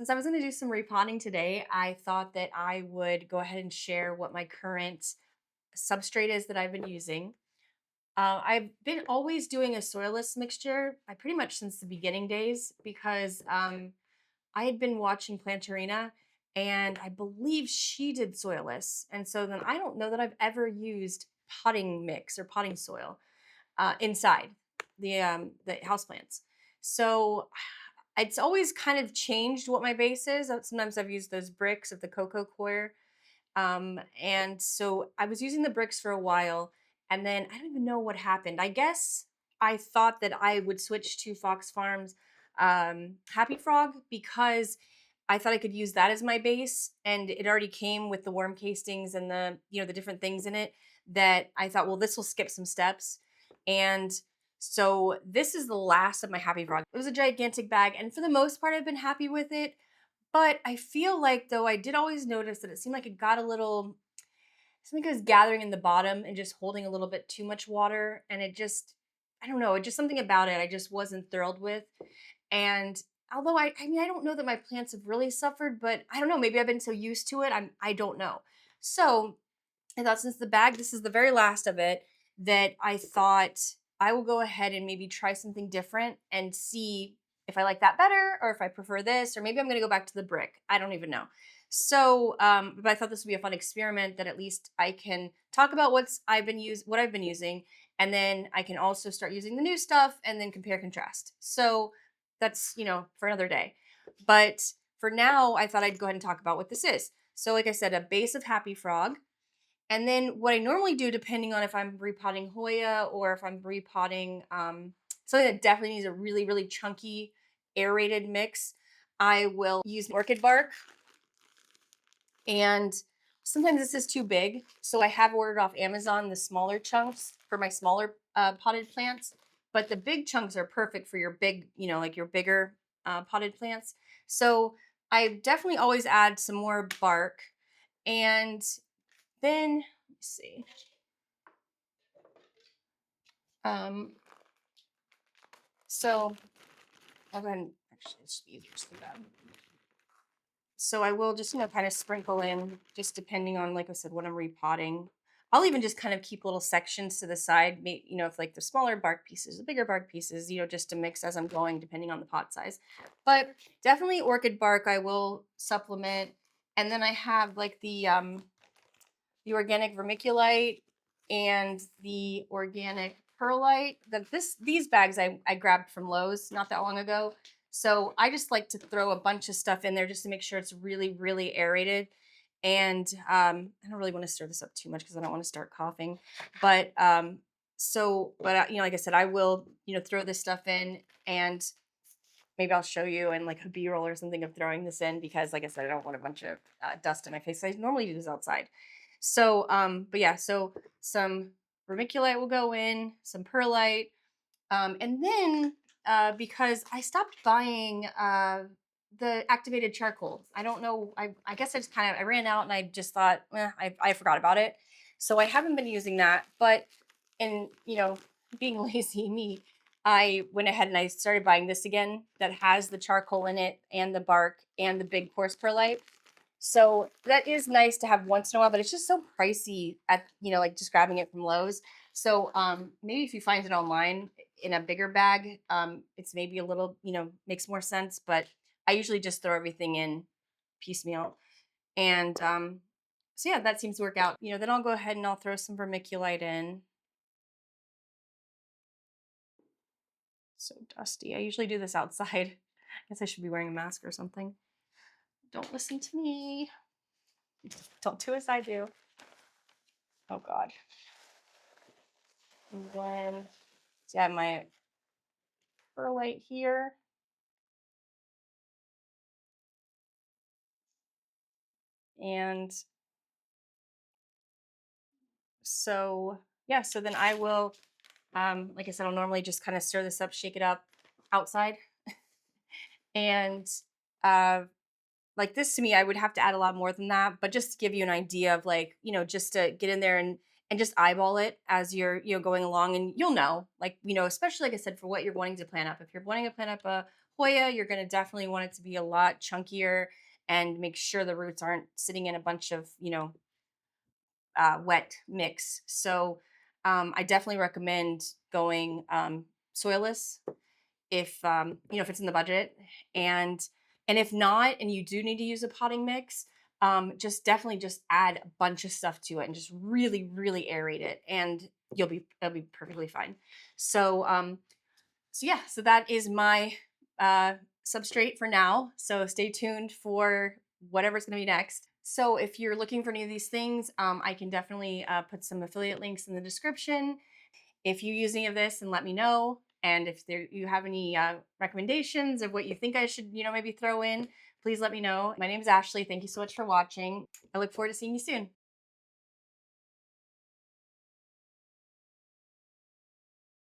Since I was going to do some repotting today, I thought that I would go ahead and share what my current substrate is that I've been using. I've been always doing a soilless mixture, I pretty much since the beginning days, because I had been watching Plantarina and I believe she did soilless. And so then I don't know that I've ever used potting mix or potting soil inside the houseplants. So it's always kind of changed what my base is. Sometimes I've used those bricks of the cocoa coir. And so I was using the bricks for a while, and then I don't even know what happened. I guess I thought that I would switch to Fox Farms Happy Frog because I thought I could use that as my base, and it already came with the worm castings and the different things in it that I thought, well, this will skip some steps. And so this is the last of my Happy Frog. It was a gigantic bag, and for the most part, I've been happy with it. But I feel like though I did always notice that it seemed like it got a little something was gathering in the bottom and just holding a little bit too much water. And it just, I don't know, it just something about it I just wasn't thrilled with. And although I don't know that my plants have really suffered, but I don't know, maybe I've been so used to it, I don't know. So I thought since the bag, this is the very last of it, that I thought I will go ahead and maybe try something different and see if I like that better or if I prefer this, or maybe I'm going to go back to the brick. I don't even know. So, but I thought this would be a fun experiment that at least I can talk about what I've been using, and then I can also start using the new stuff and then compare contrast. So that's for another day. But for now, I thought I'd go ahead and talk about what this is. So, like I said, a base of Happy Frog. And then what I normally do, depending on if I'm repotting Hoya or if I'm repotting something that definitely needs a really, really chunky aerated mix, I will use orchid bark. And sometimes this is too big. So I have ordered off Amazon the smaller chunks for my smaller potted plants. But the big chunks are perfect for your big, like your bigger potted plants. So I definitely always add some more bark. And then, let me see. Um, so I'll go ahead and actually it's easier to do that. So I will just, kind of sprinkle in just depending on, like I said, what I'm repotting. I'll even just kind of keep little sections to the side, if like the smaller bark pieces, the bigger bark pieces, just to mix as I'm going, depending on the pot size. But definitely orchid bark, I will supplement. And then I have like the organic vermiculite and the organic perlite. These bags I grabbed from Lowe's not that long ago. So I just like to throw a bunch of stuff in there just to make sure it's really, really aerated. And I don't really want to stir this up too much because I don't want to start coughing. But like I said, I will throw this stuff in, and maybe I'll show you in like a B-roll or something of throwing this in because, like I said, I don't want a bunch of dust in my face. I normally do this outside. So, but yeah, so some vermiculite will go in, some perlite, and then because I stopped buying the activated charcoal. I don't know. I guess I ran out and I just thought, I forgot about it. So I haven't been using that. But in being lazy me, I went ahead and I started buying this again that has the charcoal in it and the bark and the big coarse perlite. So that is nice to have once in a while, but it's just so pricey at, like just grabbing it from Lowe's. So maybe if you find it online in a bigger bag, it's maybe a little, makes more sense. But I usually just throw everything in piecemeal. And so yeah, that seems to work out. Then I'll go ahead and I'll throw some vermiculite in. So dusty. I usually do this outside. I guess I should be wearing a mask or something. Don't listen to me. Don't do as I do. Oh God. And then, so I have my perlite here. And so, yeah, so then I will, like I said, I'll normally just kind of stir this up, shake it up outside. And like this to me, I would have to add a lot more than that. But just to give you an idea of like, just to get in there and just eyeball it as you're, going along, and you'll know, like, especially like I said, for what you're wanting to plant up. If you're wanting to plant up a Hoya, you're going to definitely want it to be a lot chunkier and make sure the roots aren't sitting in a bunch of, wet mix. So I definitely recommend going soilless if if it's in the budget, and if not, and you do need to use a potting mix, just definitely just add a bunch of stuff to it and just really aerate it, and it'll be perfectly fine. So yeah, so that is my uh substrate for now. So stay tuned for whatever's going to be next. So if you're looking for any of these things, I can definitely put some affiliate links in the description. If you use any of this, and let me know. And if you have any recommendations of what you think I should, maybe throw in, please let me know. My name is Ashley. Thank you so much for watching. I look forward to seeing you soon.